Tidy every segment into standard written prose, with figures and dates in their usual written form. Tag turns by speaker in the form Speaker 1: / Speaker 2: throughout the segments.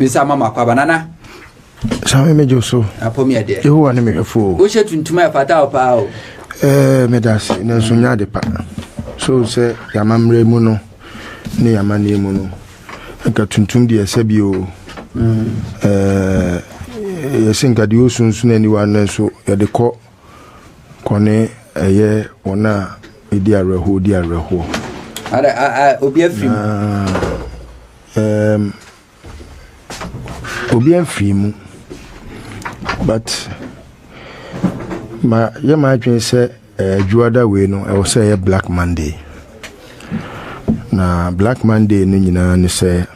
Speaker 1: Misa mama kwa banana.
Speaker 2: Sabe me joso.
Speaker 1: Apomi de.
Speaker 2: Yehu ane me hwefo.
Speaker 1: Wo she tuntuma fata opa o.
Speaker 2: Me das na so nya de pa. So se yamamre mu no ne yamane mu no. Aka tuntum de ese bi o. Yesinka de osunsu na ni wa na so ye de kone eye wona edi areho.
Speaker 1: Ada obi afrim.
Speaker 2: Obi afrim. But my dream say Juada we no I will say Black Monday. Na Black Monday no nyina ne say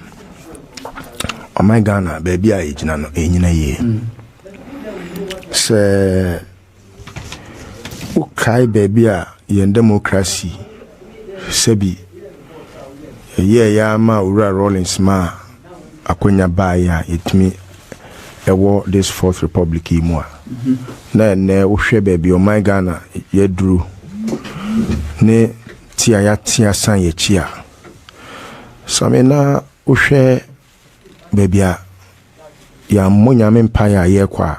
Speaker 2: o my Ghana baby a ejina no enyina ye. Say o kai baby a yen democracy sebi ye ya ma ura Rollins ma akonya baya etimi ewo this fourth republic imwa na wohwe baby o my Ghana yeduru ne tia san ye chia samena wohwe baby a ya monya mempaya ye kwa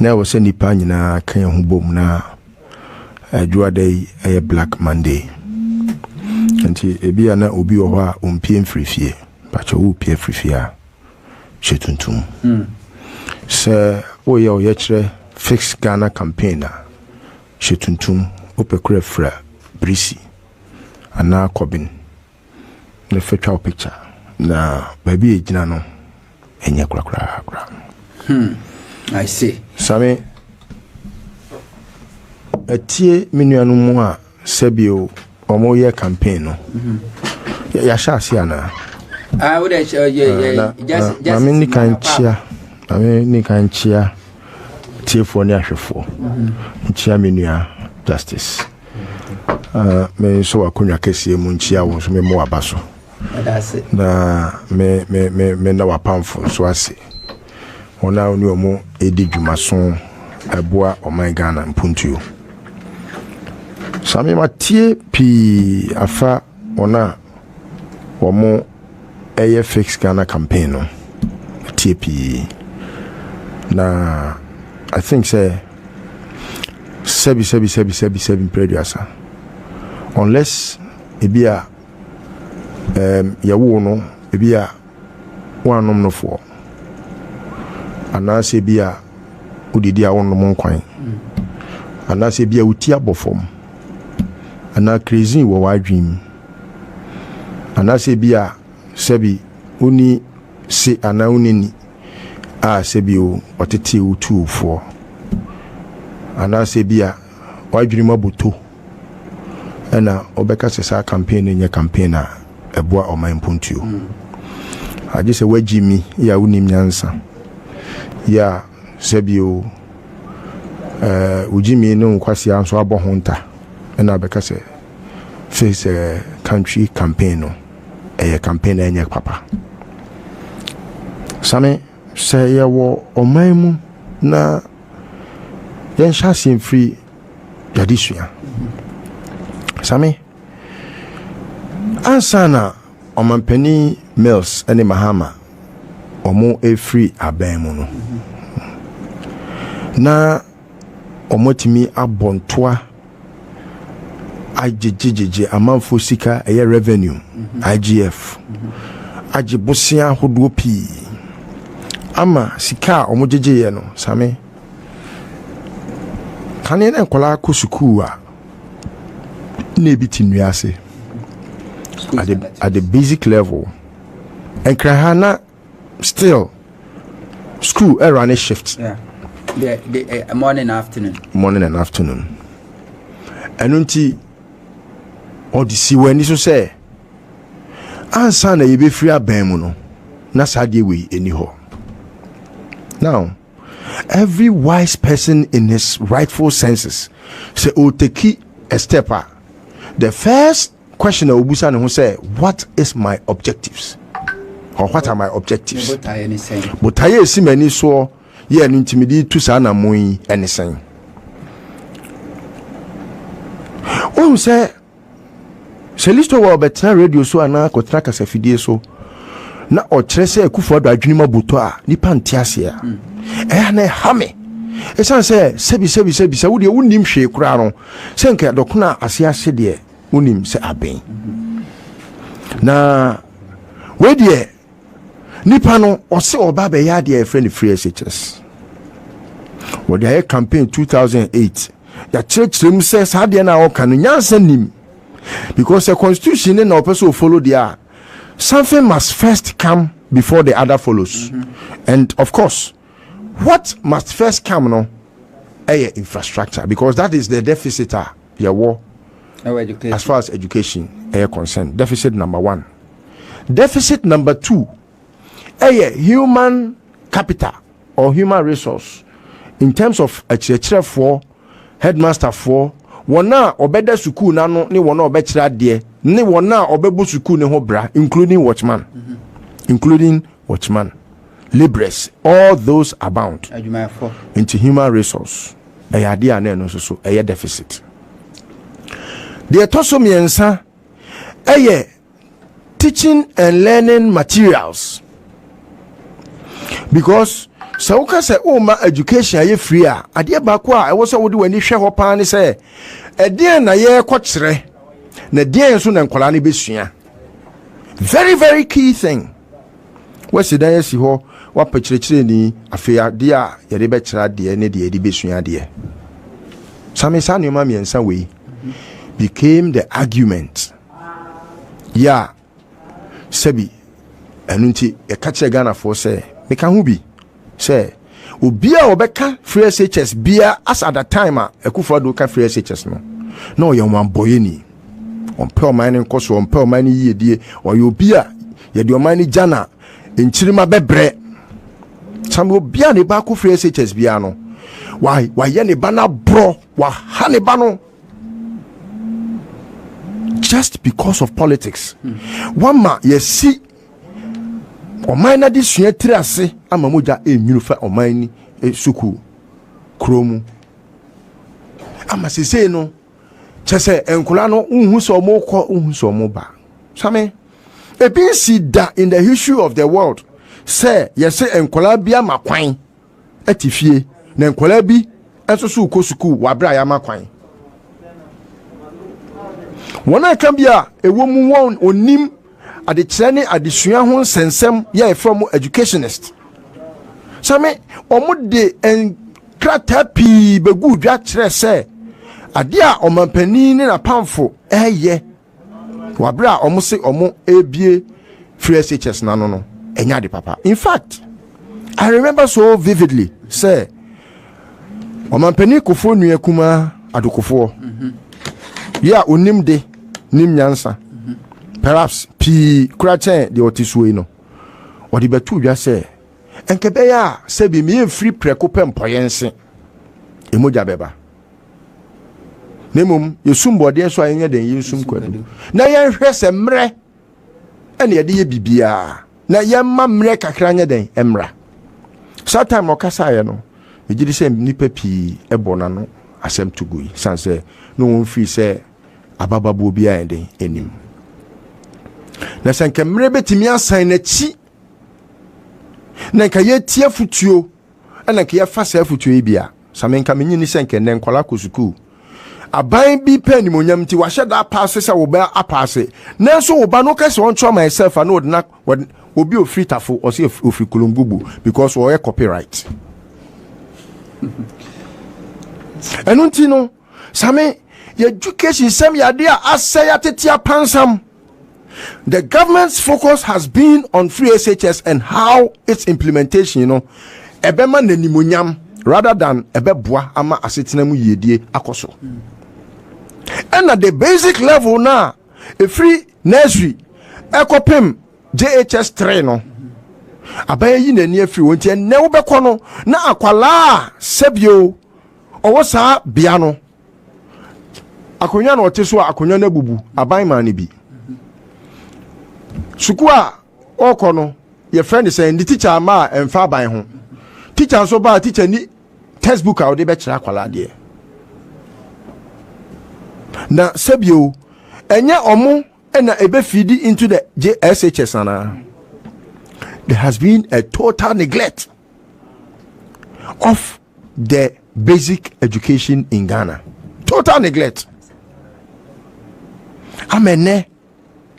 Speaker 2: na wo se nipa nyina kan ho bom na Juadei a Black Monday nti ebia na obi wo ha ompie mfrifie pacho wo pie frifia chetuntum se wo ye o ye kire fix Ghana campaign chetuntum opekure fra brisi ana kobin ne fetwa picture na baby ejina no enye kura
Speaker 1: I see
Speaker 2: same etie menuanu mu a sebio omo ye campaign no ya sha asiana
Speaker 1: would just
Speaker 2: ni kan chia tiefo ne ahwefo chia menua justice me so akonya kese mu chia wo so me mo abaso na me na wapamfo so ase ona oni omo edi dwumaso aboa o my Ghana mpuntuo sami matie pi afa ona omo eye fix Ghana campaign no tie pi na I think say sebi producer unless ebia yawo no ebia wanom no fo anase bia udidi a wonom nkwan anase bia uti abofom ana crazy wo wadwim anase bia sebi uni se ana unini a sebi o otete utu fo anase bia wadwim aboto ana obeka sesa campaign nya campaign a eboa oman puntuo aje se wajimi ya unim nyansa ya sebio ujimi no kwasi anso abo honta na beka se face country campaign no campaign enye papa same se yawo omanmu na yen shasin free yadisua same ansana omanpani Mills ene Mahama omo free aban mu no na omotimi abontoa ajejejeje amanfo sika eye revenue IGF ajibosia hodo pi ama sika omojejeye no same kane na nkola ko sukuu a na bitinua ase at the basic level and krahana still school run a shift
Speaker 1: the morning and afternoon
Speaker 2: and until all the see when you say answer na be free aban no na sadie we anyhow now every wise person in his rightful senses say o take a step up. The first question I will say, what is my objectives? Or what are my objectives? But I see many so yeah intimidate to sana moi anything. Oh say Listowel better radio so ana kotra kasa fidie so na ɔkyerɛ sɛ Akufo-Addo adwene maboto a nipa ntiase a na hame esan sɛ sebi sɛ wo de wonim hwe kura no sɛ nka dɔkona ase de wonim sɛ aben na we de nipa no ɔse ɔba bɛ ya de friend free SHS wo de campaign 2008 ya kyerɛkyerɛm sɛ saa de na ɔka no nyansa nim because the constitution na person follow there something must first come before the other follows and of course what must first come no infrastructure because that is the deficit war as far as education concerned. Deficit number 1. Deficit number 2 human capital or human resource in terms of a for headmaster for wona obeda school na no ne wona obekira de ne wona obebu school ne ho bra including watchman laborers, all those abound into human resource ade ane no so deficit. The tosomiensa teaching and learning materials because so ka say ma education aye free a ade ba ko a wo so wo de wani hwe ho pa ne say ede na ye kwakire na de so na nkola ne besua very very key thing wasi dan yesi ho wa pachire ni afia de a ye de be kira de ne de besua de same sa ne ma miensa we became the argument sebi enunti e ka kire Ghana for say me kan hu bi say obia obeka free SHS bia as at the time Akufo-Addo ka free SHS no ye wan boye ni on pe oman nkoso on pe oman yedie o ye obia ye de oman ni jana enchirima bebre sam obia ne ba ko free SHS bia no why ye ne ba na bro wa ha ne ba no just because of politics one ma ye see oman na di sua tirase ama moja enwunu fa oman ni suku kromu ama sese no chese enkola no unhu so mo kọ unhu so mo ba same e bin si da in the history of the world say yes enkola bia makwan atifie na enkola bi enso so ko suku wa bra ya makwan wona kan bia ewo mu won onim adekire ne adesua ho nsensem ye from educationist same omude en krata pi begu dwa kire se ade a omampani ne na pamfo wabra omse omo ebie free SHS na no enya de papa. In fact, I remember so vividly say omampani kofo nua kuma adokofo onim de nim nyansa perhaps pi krachen de otisue no odi betu dwa se enkebe ya se bi me free preko pempoyense emoja beba nemum yesum bode so ayenye den yesum kwadu na yen hwese mre ene ye de ye bibia na yemma mre kakra nya den emra satam okasa ye no ejidi se nipa pi ebona no asem tugui sanse no won free se abababu bia enden enim na sanke mre betimi asan na chi na ka ye tie futuo na ka ye fa sa futuo bia samenka menyi ni sanke nen kwala kosuku aban bi pen monyam ti wa hyeda pass se wo ba apase nanso wo ba no kase won tro myself and would not obi ofri tafo o se ofri kulumbubu because we copyright enunti no same your education sem ya dia asaya tetia pansam. The government's focus has been on free SHS and how its implementation, ebema nenimonyam rather than ebeboa ama asetina mu yedie akoso. And at the basic level now, a free nursery, ekopim JHS 3 no. Abaye yi na nie free wonti ne wo bekono na akwala sebio owo sa bia no. Akonya na oteso akonya na bubu aban man bi. Sukua okono your friend is saying the teacher ma emfa ban ho. Teacher so ba teacher ni textbook a ode be kira kwala de. Na sebio enye omo na ebe feed into the JSHS ana. there has been a total neglect of the basic education in Ghana. Total neglect. Amene,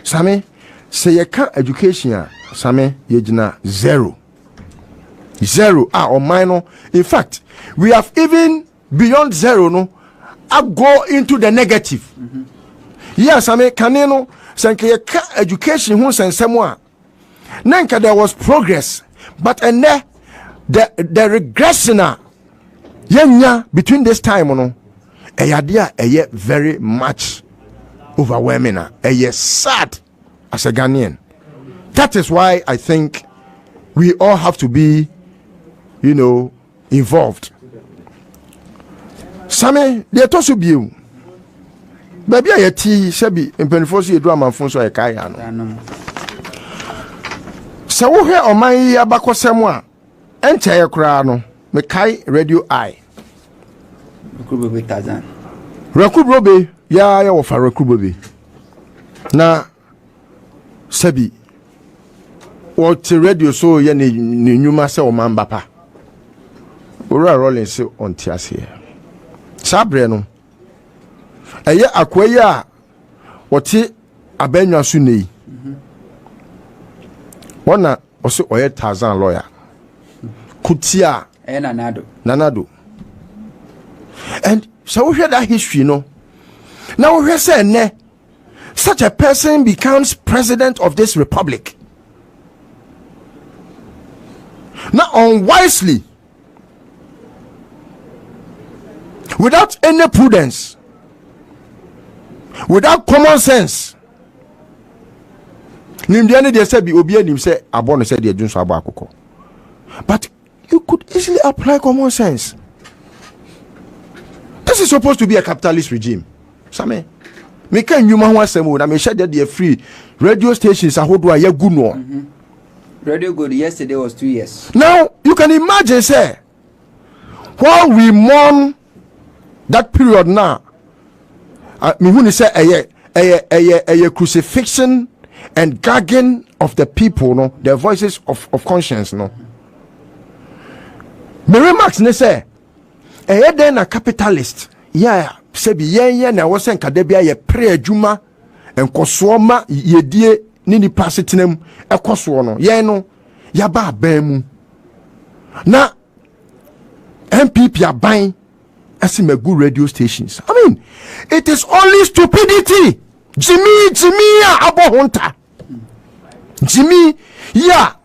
Speaker 2: Same, say you can't education, Same, yejina zero. Or minor. In fact, we have even beyond zero, no, I go into the negative. Yes, I mean, Caneno, Sanke education, who sent someone. Nanka, there was progress, but and the regression, between this time, no, a very much overwhelming, sad as a Ghanaian. That is why I think we all have to be, involved. Same, they told you. Baby, I tea, Sebi, and Penfosi, drama, Fonso, a Kayano. So, here on my Abaco Samoa, entire crown, Mekai Radio I. Rakubobe, ya, of a Rakubobe. Na Sebi, what the radio so yenny Numasa or Mambapa. Ura rolling so on Tias here. Sabreno. Eye akwaya wote abenya sunei. Wana oso oye Tarzan lawyer. Kutia Nanado. And so we hear that history, no. Now we say ne such a person becomes president of this republic. Now unwisely, without any prudence, without common sense. But you could easily apply common sense. This is supposed to be a capitalist regime. Same. Me can you man wasemo na me share the free radio stations ahodo ya good no.
Speaker 1: Radio good yesterday was 2 years.
Speaker 2: Now you can imagine say while we mourn that period now, me who say a crucifixion and gagging of the people, no, their voices of conscience, no. Me remarks ne say then a capitalist, yeah, sebi yeah na was en kadebia ye pre adwuma enkosoma yedie ni ni pasitinem ekoso no ye no ya ba abamu na MPP aban good radio stations. I mean, it is only stupidity. Jimmy abohonta. Jimmy, yeah.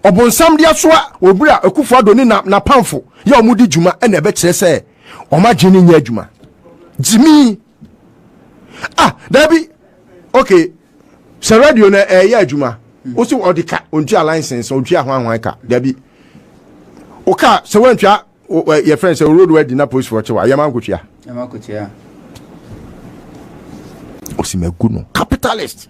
Speaker 2: Obon samdia soa obura ekufo adoni na pamfo. Ya omudi juma ene be kire se oma jini nya juma. Jimmy. Dabi. Okay. Se radio na ya juma. Osi odika ontua license ontua hwan ka. Dabi. Oka se wantwa your friends say road where na post for chewa yamankutia Osimeguno capitalist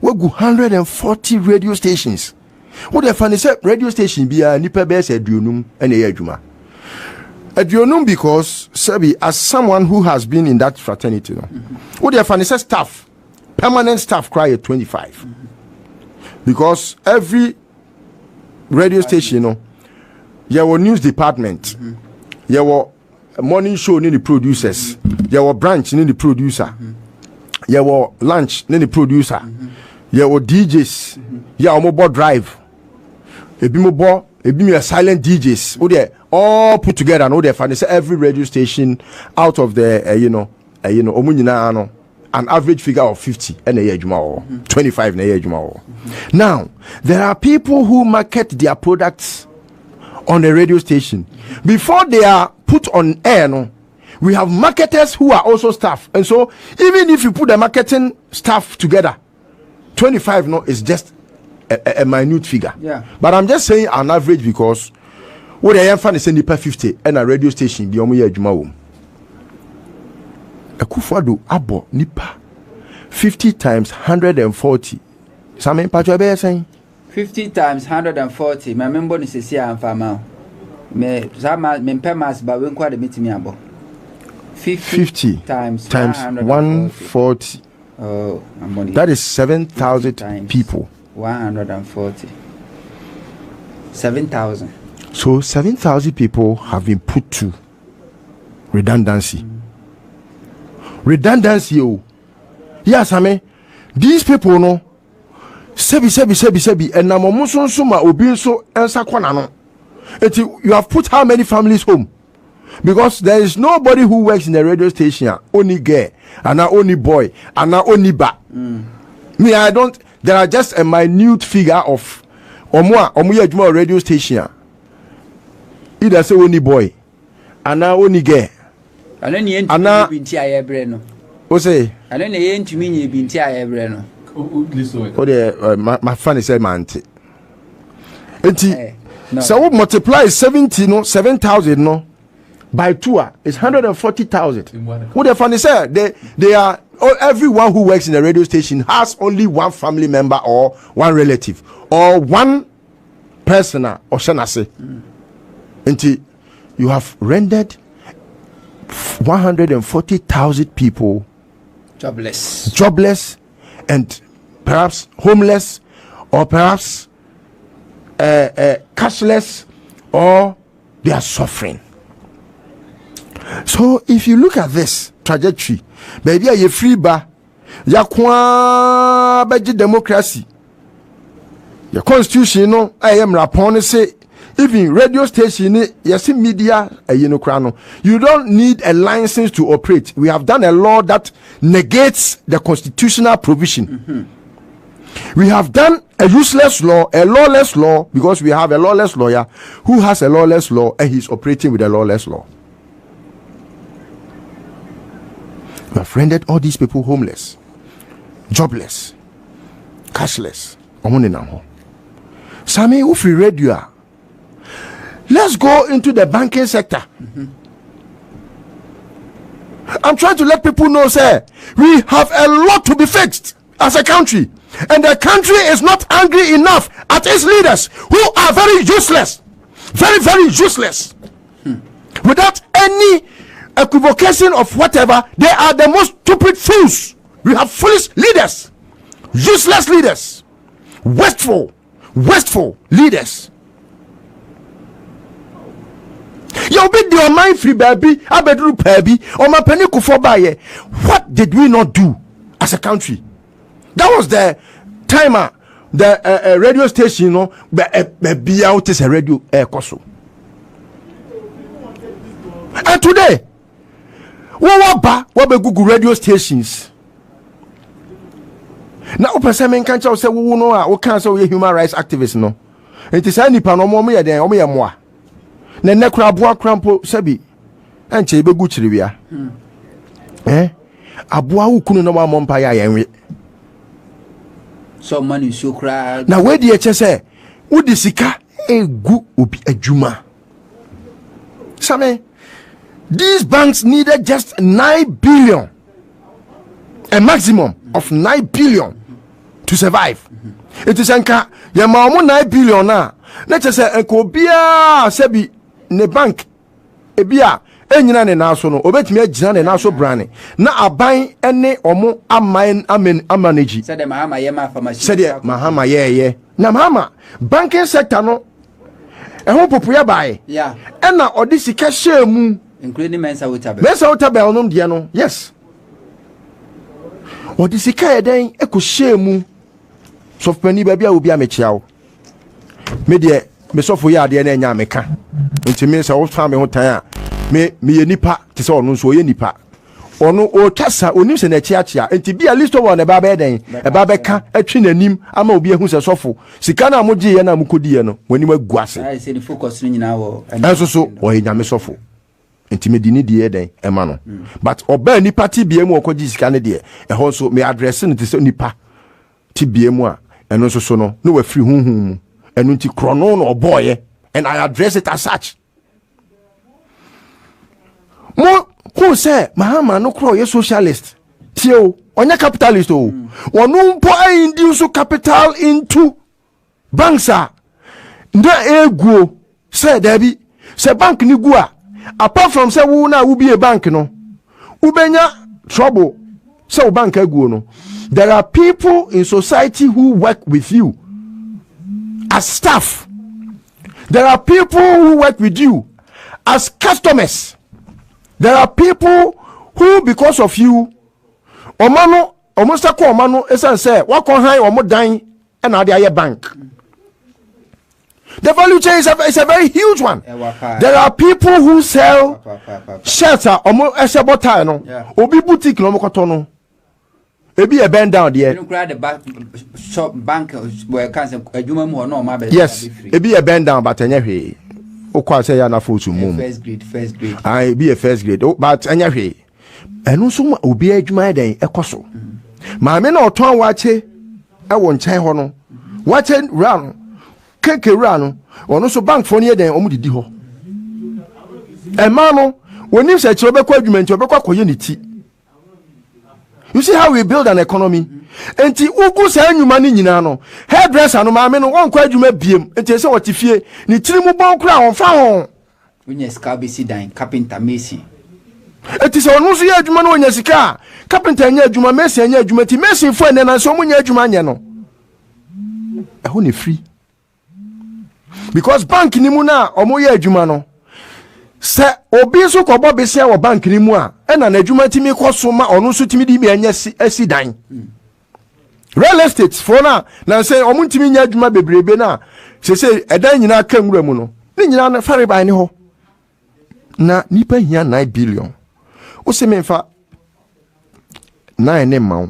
Speaker 2: we go 140 radio stations. What the funny say radio station be a nipa base aduonum ene ye adwuma aduonum because Sebi as someone who has been in that fraternity no what the funny say staff permanent staff cry at 25 because every radio station, no, there were news department, there were morning show in the producers, there were branch in the producer, there were lunch in the producer, there were DJs, there were mobile drive, a be silent DJs, they all put together and all their fun. Every radio station out of the an average figure of 50 and a year 25 and a year. Now there are people who market their products on the radio station before they are put on air. No, we have marketers who are also staff, and so even if you put the marketing staff together, 25 no is just a minute figure.
Speaker 1: Yeah.
Speaker 2: But I'm just saying an average because what I am finding is only per 50 and a radio station be omuye adwuma. Akufo-Addo abo nipa 50 times 140. Some patch be saying
Speaker 1: 50 times 140. My member is say am farmer. Me pemas ba we kwa de metimi abo. 50 times
Speaker 2: 140.
Speaker 1: Oh,
Speaker 2: that is 7,000 people.
Speaker 1: 140. 7,000.
Speaker 2: So 7,000 people have been put to redundancy. Redundancy, oh. Yes, I mean, these people, no. Sebi, and Namomuson Suma Obinso and Sakwanano. You have put how many families home? Because there is nobody who works in a radio station, only girl, and only boy, and only ba. Me, I don't. There are just a minute figure of Omuya radio station. Either say only boy, and only girl.
Speaker 1: And then you ain't been tia breno.
Speaker 2: What say?
Speaker 1: And then you ain't mean you been tia breno.
Speaker 2: My fan is a man. So we multiply 7,000 no by 2 it's 140,000. What the funny say they are everyone who works in a radio station has only one family member or one relative or one person or shanase. Until you have rendered 140,000 people jobless and perhaps homeless or perhaps cashless, or they are suffering. So if you look at this trajectory, baby, you free ba, ya kwa beji democracy, your constitution, no, I am rapon say, even radio station, yes, media, you don't need a license to operate. We have done a law that negates the constitutional provision. We have done a useless law, a lawless law, because we have a lawless lawyer who has a lawless law and he's operating with a lawless law. We have rendered all these people homeless, jobless, cashless. Sami Ufi Radio. Let's go into the banking sector. I'm trying to let people know, sir, we have a lot to be fixed as a country. And the country is not angry enough at its leaders who are very useless. Very, very useless. Without any equivocation of whatever, they are the most stupid fools. We have foolish leaders. Useless leaders. Wasteful leaders. You'll be the mind free baby, abedru baby, or my penny kufobaye. What did we not do as a country? That was the timer, the radio station, you know, be out is a radio air coso. And today, what be Google radio stations? Now, person can't say, we know what cancer human rights activists, no. It is any panomomy, then omi moi. Ne nekra boa crampo sabi, and chebe guchirivia. Aboa ukunu no mompa ya yenwe.
Speaker 1: So money so cry.
Speaker 2: Now where the say udi sika egu obi adwuma. Same these banks needed just 9 billion, a maximum of 9 billion to survive. It is anka ya ma 9 billion na. Let's say enko bia sebi ne bank ebia enyina ne naso no obetimi agina ne naso brane na aban ene omo amanage
Speaker 1: said mahama ye ma pharmacy
Speaker 2: said mahama ye na mahama banking sector no ehun popuya bae
Speaker 1: yeah
Speaker 2: ena odi sika shemu
Speaker 1: including mensa water
Speaker 2: no de no yes odi sika eden eko shemu so pani ba bia obi amechiawo me de me sofo ya de na nya meka ntimi se wo fa me ho tan a me ye nipa te se ono nso ye nipa ono o twasa onim se na chiachia enti bia Listowel na ba ba den e ba beka atwi nanim ama obi ehu se sofo sika na mogie ye na mukodi ye no wanim aguase
Speaker 1: I say the focus ni nyina wo
Speaker 2: enso so o ye nyame sofo enti me di ni de den e ma no but oba nipa ti bia mu okogi sika ne de e ho so me address ne te se nipa ti bia mu a eno so no no wa free hunhun eno nti krono no boye and I address it as such. Mo who say Mahama no crow ye socialist. Tio, onya capitalist o. Wonu mpo induce capital into banks a. Nda egu say debi say bank ni gu a. Apart from say wo na wo be a bank no. Ubenya trouble say bank egu no. There are people in society who work with you as staff. There are people who work with you as customers. There are people who, because of you, omano almost a omano esan say wakon high omo dan and now they are bank. The value chain is a very huge one. There are people who sell shelter omo esebota no obi boutique no mokoto. Ebi a bend down there.
Speaker 1: Shop bank where cancer
Speaker 2: yes, ebi a bend down, but anyway, o say na full to move.
Speaker 1: First grade.
Speaker 2: I be a first grade, but anyway, and also obi adwuma den ekoso. Maame na oton wache e wo nchen ho no. Wache run, keke run, ono so bank for near den omu didi ho. E ma no, woni se kire obekwa adwuma nti obekwa koye ni ti. You see how we build an economy? Enti ugu sa enwuma ni nyina no. Hairdresser no maame no won kwa adwuma biem. Enti se wotifie ni tiri mu bon kura on fa ho.
Speaker 1: Unya ska be si dan carpenter mason.
Speaker 2: Enti se onu so ye adwuma no onya sika. Carpenter anya adwuma, mason anya adwuma, ti mason fo ene na so omunya adwuma anya no. Eho ne free. Because bank ni mu na omo ye adwuma no. Se obi so ko bo besia wo bank ni mu a na adwuma timi koso ma onu so timi di bi anya si dan. Real estate for na say omu timi nya adwuma bebrebe na se edan nyina ka nwura mu no ni nyina na fare ban ni ho na nipa hia 9 billion o se memfa 9 ne mawo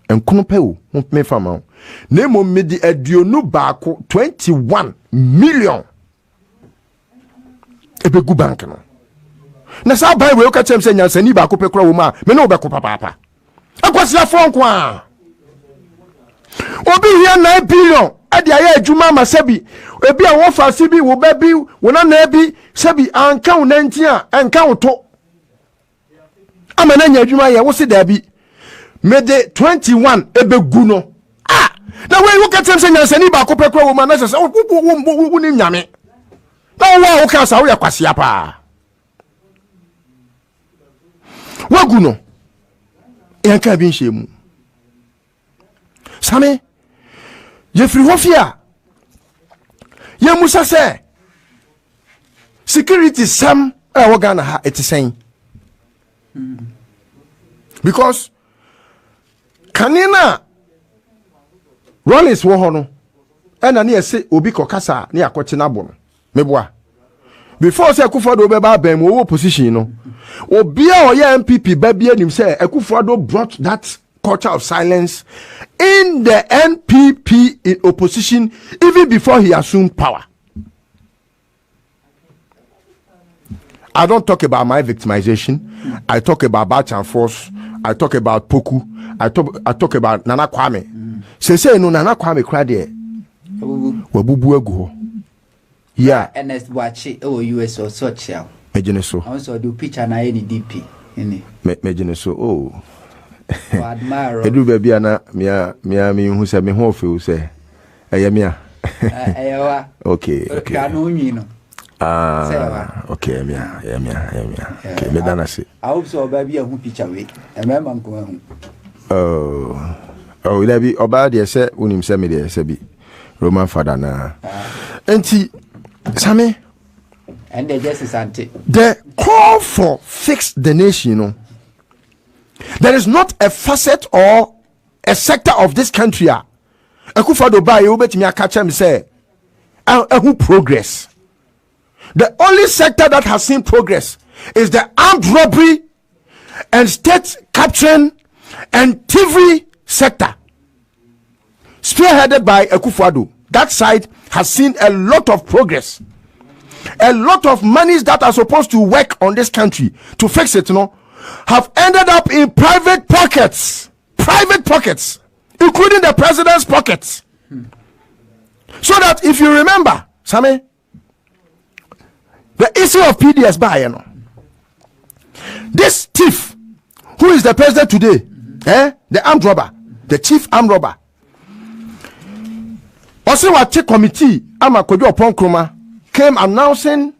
Speaker 2: enkono pe o memfa mawo na mo medi aduonu baako 21 million ebegu bank no na sa bai we o ka chem se nyansani baako pe kura wo ma me no obeko papa akwasi afon kwa obi hia 9 billion ade aye adwuma masabi ebi a wo fa sibi wo ba bi wo na bi sabi anka wo nanti a anka wo to amana nya adwuma ye wo se da bi mede 21 ebegu no na we wo ka chem se nyansani baako pe kura wo ma na se wo ni nyame na wo ka sa wo ya kwasi apa wagu no yanka bi nhemu same yefri hofia ye musa se security sam e wogana ha etisen because kanina Rollins wo ho no e na ne se obi kokasa ne akoche na bo no meboa before say Akufo-Addo be ba ban wo position no obi a oye MPP ba bia nim say Akufo-Addo brought that culture of silence in the NPP in opposition even before he assumed power. I don't talk about my victimization. I talk about Batch and Force. I talk about Poku. I talk about Nana Kwame. Say no Nana Kwame cry there. Wabubu egu. Yeah.
Speaker 1: NS watch US or social.
Speaker 2: Mejene so.
Speaker 1: Also do picture na any DP.
Speaker 2: Mejene so. Oh.
Speaker 1: Admire.
Speaker 2: Edu baby ana me hu se me ho fe se. Eye me a.
Speaker 1: Eyewa.
Speaker 2: Okay.
Speaker 1: Kanu nyi no.
Speaker 2: Okay, me a. Okay, me dana se.
Speaker 1: I hope so baby a hu picture we. E me man ko hu.
Speaker 2: Oh, there be oba de se unim se me de se bi. Roman father na. Enti Sammy
Speaker 1: and they just is anti.
Speaker 2: The call for fix the nation, you know. There is not a facet or a sector of this country. Akufo-Addo ba you bet me a catch him say who progress. The only sector that has seen progress is the armed robbery and state capturing and thievery sector, spearheaded by Akufo-Addo. That side has seen a lot of progress. A lot of monies that are supposed to work on this country to fix it, you know, have ended up in private pockets, including the president's pockets. So that if you remember, Sammy, the issue of PDS by, you know, this thief, who is the president today, the armed robber, the chief armed robber, also what committee, Amakojo Ponkroma, came announcing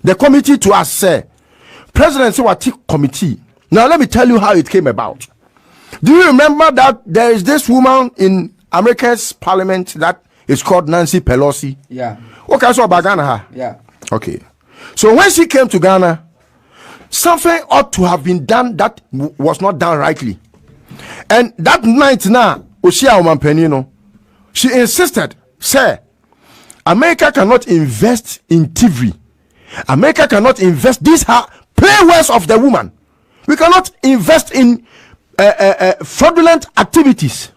Speaker 2: the committee to us, say, President Sewati committee. Now let me tell you how it came about. Do you remember that there is this woman in America's parliament that is called Nancy Pelosi.
Speaker 1: Yeah.
Speaker 2: Okay, so about Ghana.
Speaker 1: Yeah.
Speaker 2: Okay. So when she came to Ghana, something ought to have been done that was not done rightly. And that night now, Oshia Omampenino, she insisted, sir, America cannot invest in TV. America cannot invest. These are play words of the woman. We cannot invest in fraudulent activities.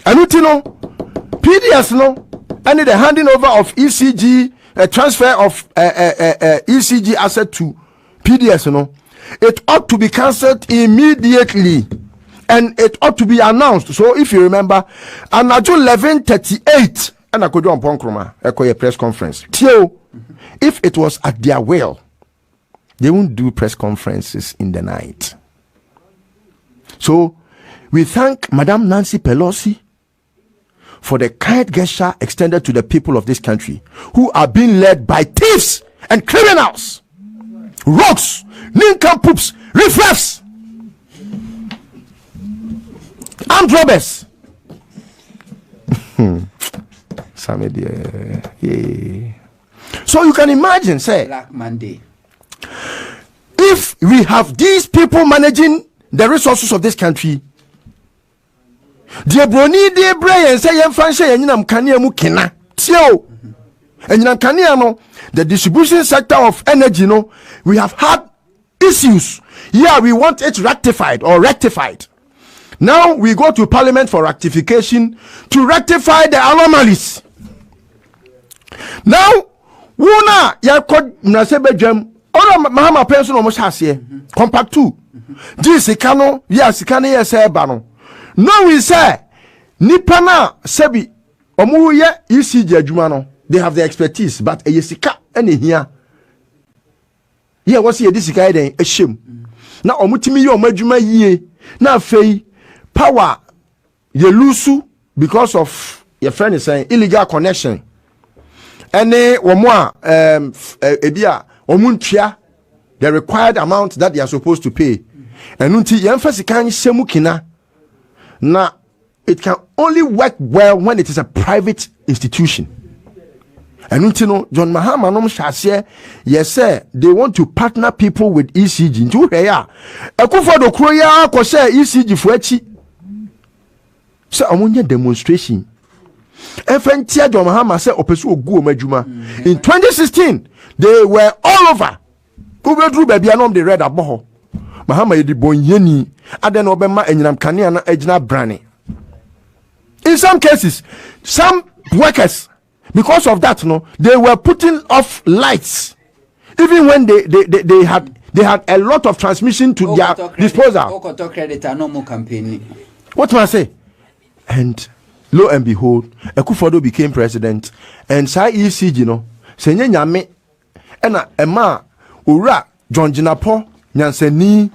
Speaker 2: And you know, PDS no, and the handing over of ECG, transfer of ECG asset to PDS no, it ought to be cancelled immediately. And it ought to be announced. So if you remember, on 11:38, and I could do on Ponkroma, a press conference. If it was at their will, they won't do press conferences in the night. So we thank Madame Nancy Pelosi for the kind gesture extended to the people of this country who are being led by thieves and criminals, rogues, nincompoops, riffraffs, armed robbers. Yeah. So you can imagine, say,
Speaker 1: Black Monday.
Speaker 2: If we have these people managing the resources of this country, the distribution sector of energy, no, we have had issues. Yeah, we want it rectified or rectified. Now we go to Parliament for rectification to rectify the anomalies. Now, Wuna yakod mnasebejam ora mahama penso no mo hase compact 2 ji sikano ya sikane yese ba no no we say nipa na sebi omu ye ECG adwuma no, they have the expertise, but e yesika ene hia ye wose ye disika den ehyem na omutimi ye omadwuma yie na afei power ye lose because of your friend is saying illegal connection. Any woman ebia omuntua the required amount that they are supposed to pay. And until emphasis can semukina na it can only work well when it is a private institution. And until John Mahama no share, yes sir, they want to partner people with ECG. Ntu heya ekufo do kroya ko share ECG for echi. So amunye demonstration. In 2016, they were all over. They read about Mahama yedi bonyeni aden obema enyinam kania na ejina brane. In some cases, some workers, because of that, no, they were putting off lights, even when they had a lot of transmission to their disposal. What do I say? And lo and behold, Akufo-Addo became president, and sa ECG no senye nyame ena ema owura John Jinapo nyansani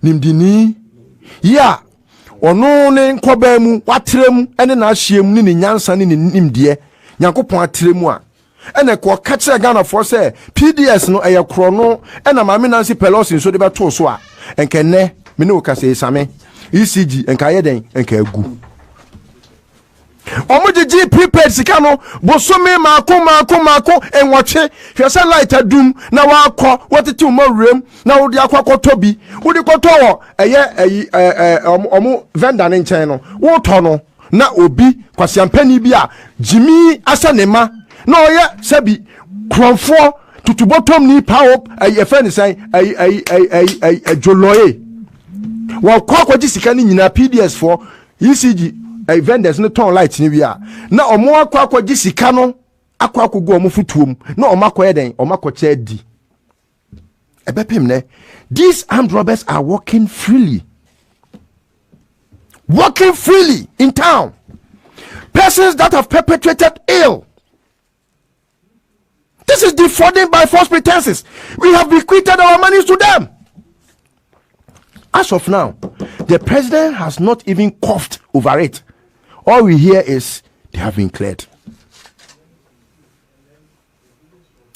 Speaker 2: nimdini ya ono ne nkoba mu watrem ene na ahyem ni nyansa ni nimdie Nyankopon atremu a ene ko kache Ghana for say PDS no eye kro no ena Mame Nancy Pelosi so de beto so a enkene me ne okase same ECG enka ye den enka agu omujiji prepared sikano bosome mako enwoche hwese light adum na wakọ wotete umorem na wodi akwa tobi wodi koto wo eye omu vendor ne nchen no woto no na obi kwasiampani bi a jimi asanema na oye sabi kromfo tutubotom ni power eye feni san joloye wa kwa jisika ni nyina PDS for ECG vendors no turn light ni wia na omo akwa jisika no akwa go omo futuom na omo akwa den omo akwa di ebepem ne. These armed robbers are walking freely in town. Persons that have perpetrated ill. This is defrauding by false pretenses. We have bequeathed our monies to them. As of now, the president has not even coughed over it. All we hear is they have been cleared.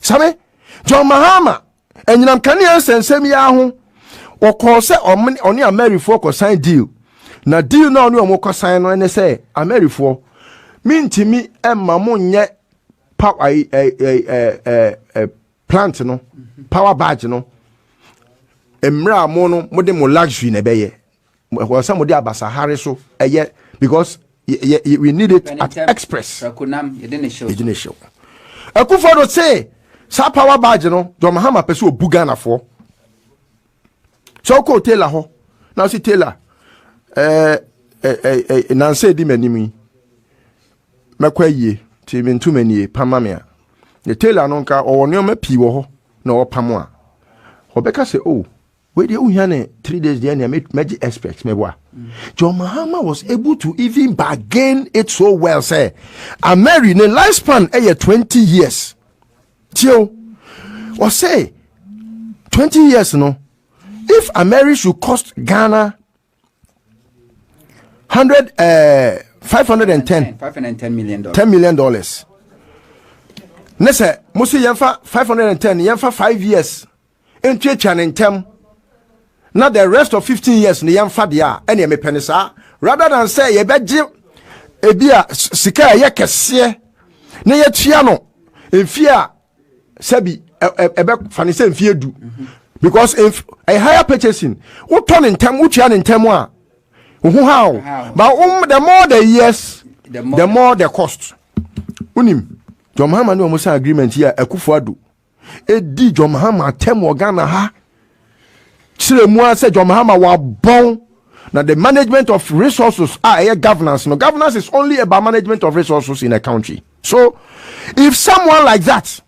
Speaker 2: Sabe? John Mahama and Yinam Kanian sensemi yahu or cause only a Mary for sign deal. Na deal now no more sign when they say a Mary for Mintimi emma monye power plant no power badge no emra mo no mo de mo luxury na beye wo some de abasahare so because we need it at express
Speaker 1: Rakunam you didn't show
Speaker 2: Akufo say sa power badge no do mahama pese obuga na fo so ko tailor ho now see tailor nanse di manimi mekwa yie ti me ntumani pama me a the tailor no nka o woni o mapi wo ho na o pamo a obeka say oh we dey uhia 3 days there na meji expect me boa John Mahama was able to even bargain it so well say Ameri ne lifespan 20 years tio was say 20 years no if Ameri should cost Ghana 510 million $10 million. Nese musi yenfa 510 yenfa 5 years into chanentem. Now the rest of 15 years ni yenfa dia ene me penisa rather than say ye beji ebia sika ye kese ne ye tua no enfia sabi ebe fanise enfia du because if a higher purchasing what turn in time what in time a how but the more the years the more the cost unim John Mahama no almost agreement here Akufo-Addo edi John Mahama tem organa ha chire mu say John Mahama wa bon now the management of resources governance no governance is only about management of resources in a country. So if someone like that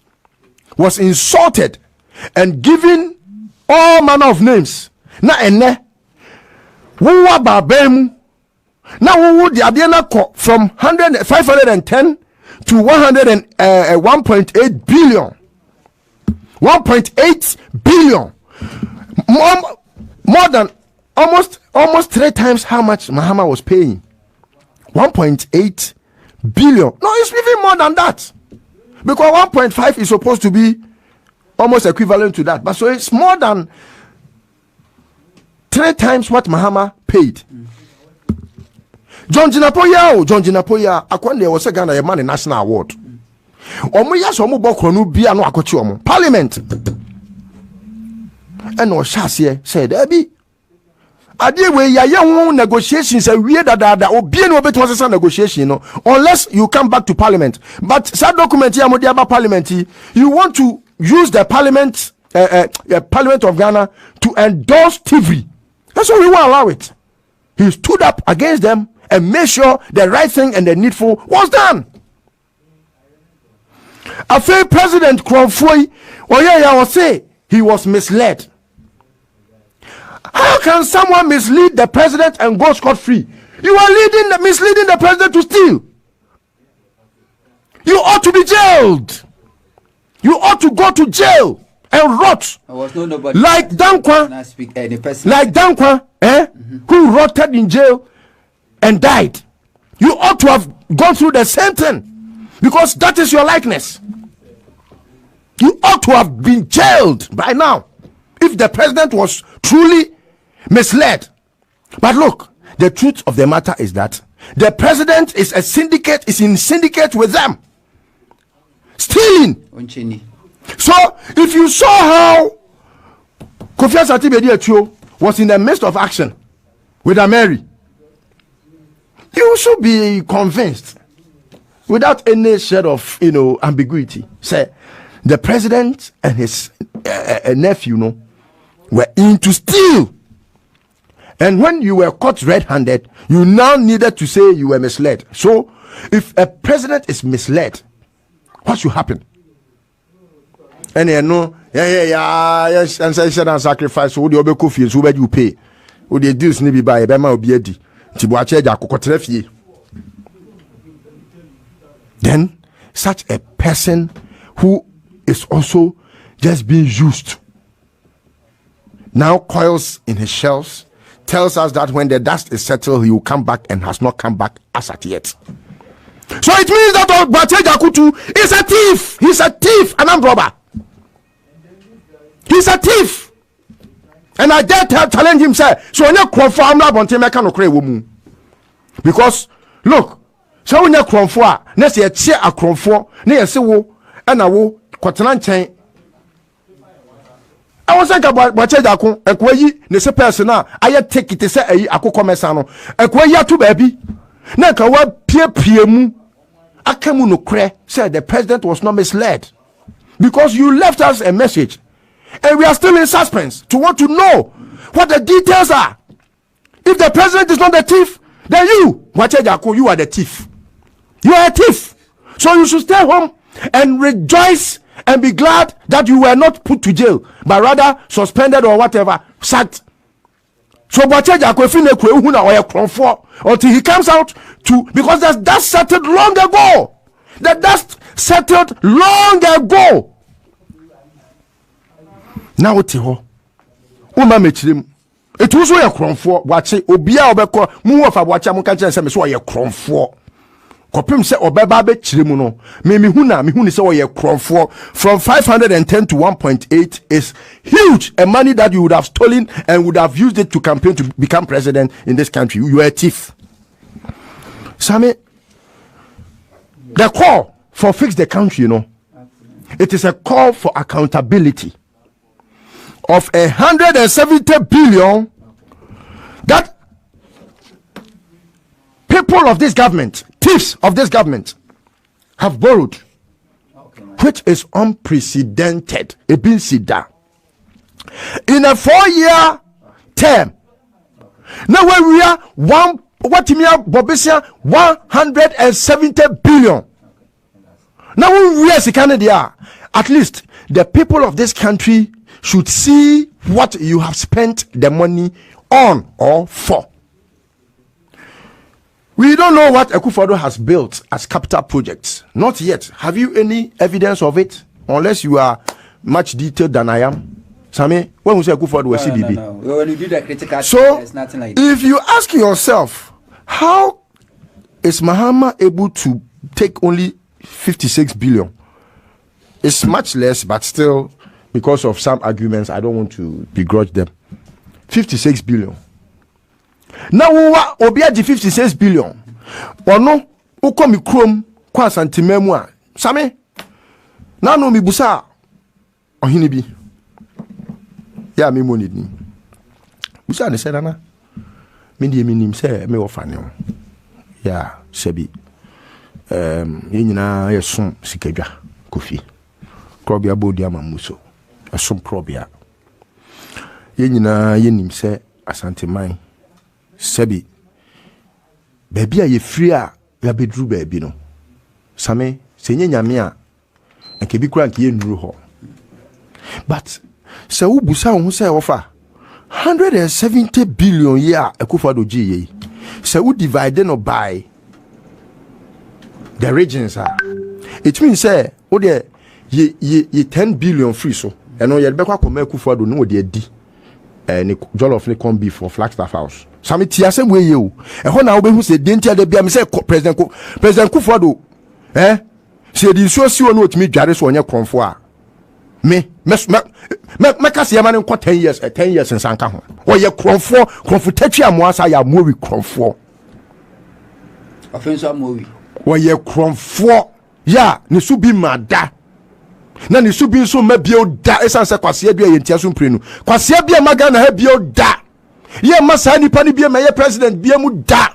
Speaker 2: was insulted and given all manner of names na ene wo wa babem na wo di ade na from 510 to 1.8 billion 1.8 billion more than almost 3 times how much Mahama was paying 1.8 billion. No, it's even more than that because 1.5 is supposed to be almost equivalent to that, but so it's more than 3 times what Mahama paid. John Jinapoya akwande was a Ghana man in national award. Omo ya so mo bokro bia no akochi omo parliament. And no shase said abi ade we ya ye negotiations a wie dada obi no beto say negotiation no unless you come back to parliament. But that document here mo dey about parliament you want to use the parliament parliament of Ghana to endorse TV. That's why we won't allow it. He stood up against them and made sure the right thing and the needful was done. A fair President Kronfoi, was say he was misled. How can someone mislead the president and go scot-free? You are misleading the president to steal. You ought to be jailed. You ought to go to jail and rot. Like Dankwa, who rotted in jail and died. You ought to have gone through the same thing because that is your likeness. You ought to have been jailed by now if the president was truly misled. But look, the truth of the matter is that the president is in syndicate with them, stealing. So if you saw how Kofi Asante was in the midst of action with Ameri, you should be convinced without any shade of ambiguity. Say the president and his nephew were in to steal, and when you were caught red-handed, you now needed to say you were misled. So if a president is misled, what should happen? And and sacrifice so the obeko fie so you pay o the deals ni bi ba e be ma obi adi ti bo ache ja kokotra fie. Then such a person who is also just being used now coils in his shells, tells us that when the dust is settled he will come back and has not come back as at yet. So it means that Bache Jakutu is a thief. He's a thief, an armed robber. He's a thief. And I dare challenge him, say, so when you confirm that one thing, I cannot create woman. Because look, So when you cron for, next year cheer a cron for, near se wo, and a wo, quatran chain. I was thinking about what Chedako, a quay, Nessa persona, I take it to say a commerciano, a quay to baby. Naka what peer piemu, Akamuno Kre said the president was not misled because you left us a message and we are still in suspense to want to know what the details are. If the president is not the thief, then you, Wachejako, you are the thief. You are a thief. So you should stay home and rejoice and be glad that you were not put to jail, but rather suspended or whatever, sacked. So Wachejako finekwe huna or a cronfor until he comes out to, because that's settled long ago. That's settled long ago. Now tiho. Uma mechirim. It was a cronfor. Watch it. Obia obeko. Mu of a watcha mukacha and so a cronfor. Kopim se obeba be chirimuno. Me huni se oye cronfor from 510 to 1.8 is huge. A money that you would have stolen and would have used it to campaign to become president in this country. You are a thief. Sammy, the call for fix the country, it is a call for accountability of 170 billion that people of this government, thieves of this government, have borrowed, which is unprecedented. In a 4-year term. Now when we are 170 billion. Now we are Canada. At least the people of this country should see what you have spent the money on or for. We don't know what Akufo-Addo has built as capital projects. Not yet. Have you any evidence of it? Unless you are much detailed than I am. Sammy, when we say Akufo-Addo was CBB.
Speaker 1: No. When you do the critical,
Speaker 2: so
Speaker 1: it's nothing like that.
Speaker 2: If you ask yourself, how is Mahama able to take only 56 billion? It's much less, but still, because of some arguments, I don't want to begrudge them. 56 billion. Now, Obiaji 56 billion. Or no, Ukomi Chrome, Kwa Santimemwa. Same, now no mi busa. Ohinibi. Ya mi money ni. Busa ne said, Anna. Mindi minim se me ofane. Ya sebi. Yina yesun sikeja kofi. Krobia bodi amamuso. Asum krobia. Yina yenim se asante man. Sebi. Baby a ye free a ya bedru baby no. Same senye nyame a nke bi kura nke ye nuru ho. But se wo busa ho se offer 170 billion year Akufo-Addo ye. Se wo divide no by the regions it means say wo de ye 10 billion free so. Eno ye be kwa koma Akufo-Addo no de adi. Ni jollof ni come beef for Flagstaff House. Sami ti asem we ye o. E ho na wo be hu se dentia de bia me say president Akufo-Addo se di so si won otimi dware so onye konfo a me ka se yamane nko 10 years nsanka ho wo ye konfo tatwa amoasa ya mowi konfo
Speaker 1: offense amowi
Speaker 2: wo ye konfo ya ne su bi mada na ne su bi nso mabio da esanse kwase bia ye ntia so mprenu kwase bia maga na ha bio da ye masa nipa ni bia meye president bia mu da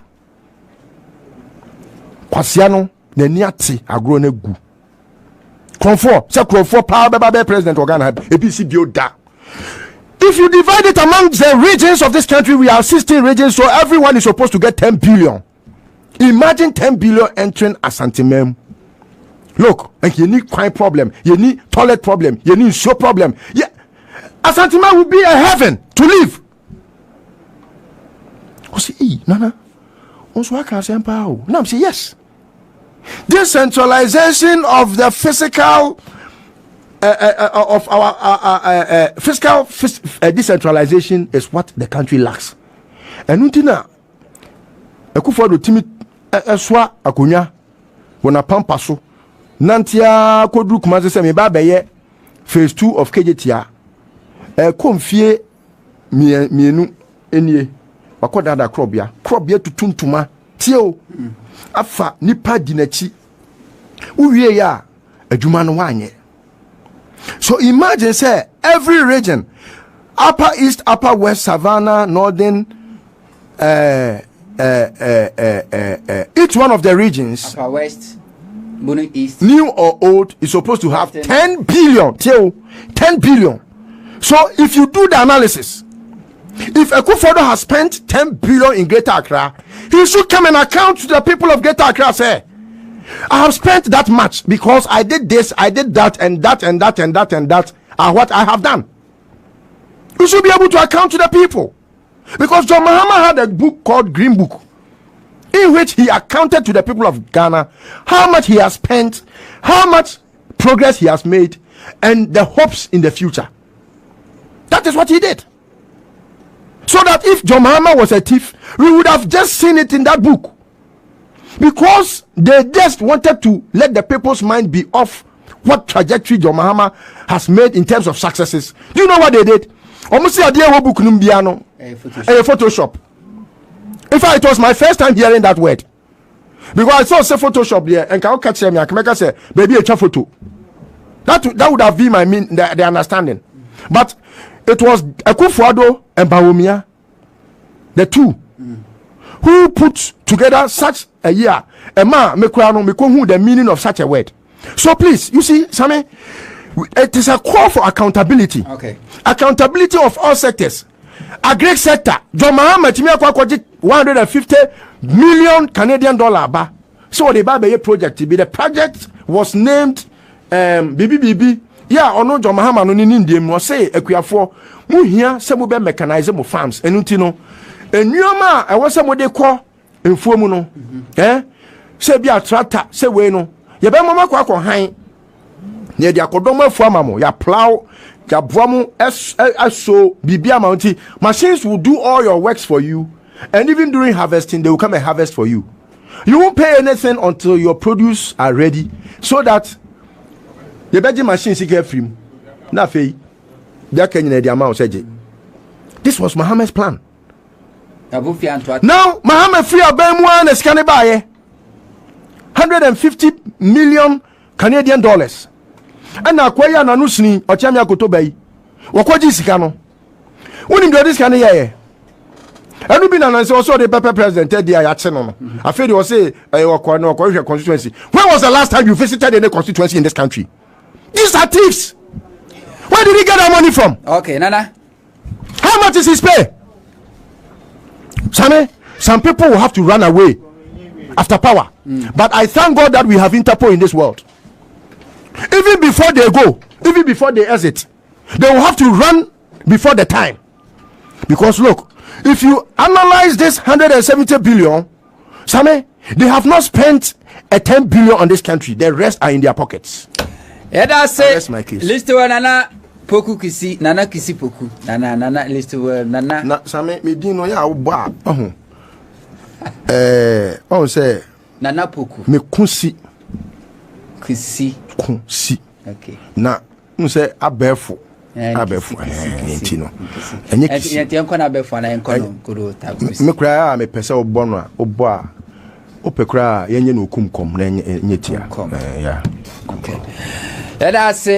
Speaker 2: kwase no na ni ate agro na gu konfo se konfo power be president organ ABC bio da. If you divide it among the regions of this country, we have 16 regions, so everyone is supposed to get 10 billion. Imagine 10 billion entering Asantemem. Look, and you need crime problem, you need toilet problem, you need show problem. Yeah, Asantemem would be a heaven to live. I say, Nana, also I can say, no, I'm saying yes. Decentralization of the physical of our fiscal decentralization is what the country lacks. And untina Akufo-Addo timi eswa akonya wona pampaso nantia kodru kuma se me ba beye phase 2 of KJTA komfie mienu enie wakoda da krobia tutuntuma tio afa nipa dinachi uwie ya adwuma no wanye. So imagine say every region, upper east, upper west, savannah, northern, each one of the regions,
Speaker 1: upper west, east,
Speaker 2: new or old, is supposed to have 10 billion till 10 billion. So if you do the analysis, if Akufo-Addo has spent 10 billion in Greater Accra, he should come and account to the people of Greater Accra. Say, I have spent that much because I did this, I did that, and that, and that, and that, and that are what I have done. You should be able to account to the people. Because John Mahama had a book called Green Book, in which he accounted to the people of Ghana how much he has spent, how much progress he has made, and the hopes in the future. That is what he did. So that if John Mahama was a thief, we would have just seen it in that book. Because they just wanted to let the people's mind be off what trajectory John Mahama has made in terms of successes. Do you know what they did? Almost a day book numbiano, a Photoshop. In fact, it was my first time hearing that word. Because I saw say Photoshop there, and can catch me, I can say, baby, a photo. That would have been the understanding. But it was Akufo-Addo and Bawumia, the two, who put together such a year. And who the meaning of such a word. So please, you see, Sammy, it is a call for accountability.
Speaker 1: Okay.
Speaker 2: Accountability of all sectors. Agri sector, John Mahama 150 million Canadian dollar. So the Babaye project, the project was named BBBB. Yeah, or no John Mahama no in India was say Equiafo, mu here some be mechanize mo farms. Enutino. And Yoma, I was some they call in Fomuno. Say be a tractor, say we no. Ya be mama kwa high. Near the Akodoma Famamo, ya plow, ya bomu, so Bibia Mounty. Machines will do all your works for you, and even during harvesting, they will come and harvest for you. You won't pay anything until your produce are ready, so that the Belgian machines get free. Nafe, that can the amount. This was Mohammed's plan. Now, Mohammed free a Bemwan is can buy 150 million Canadian dollars. And now, Kwaya Nanusni or Chamia Kotobay, Wakwaji Sikano. When you do this kind of year, and we've been announced also the Pepper president, Teddy Ayatsenon. I feel you will say, constituency. When was the last time you visited any constituency in this country? These are thieves. Where did he get that money from?
Speaker 1: Okay, Nana.
Speaker 2: How much is his pay? Some people will have to run away after power. But I thank God that we have Interpol in this world. Even before they go, even before they exit, they will have to run before the time. Because look, if you analyze this 170 billion, they have not spent a 10 billion on this country. The rest are in their pockets.
Speaker 1: Yeah, that's it.
Speaker 2: That's my case.
Speaker 1: Listowel Nana Poku Kisi, Nana Kisi Poku, Nana Listowel Nana.
Speaker 2: Na Same, me dino ya uba. On say
Speaker 1: Nana Poku.
Speaker 2: Me kunsi.
Speaker 1: Kisi.
Speaker 2: Kunsi.
Speaker 1: Okay.
Speaker 2: Na, say abefo. Abefo. Nintino. Enye kisi.
Speaker 1: Yenti na abefo na enkono kudo tabusi.
Speaker 2: Me kura me pese obo no obo a. Opekura yenye no kumkom na enye tia. Yeah.
Speaker 1: Okay. That's it.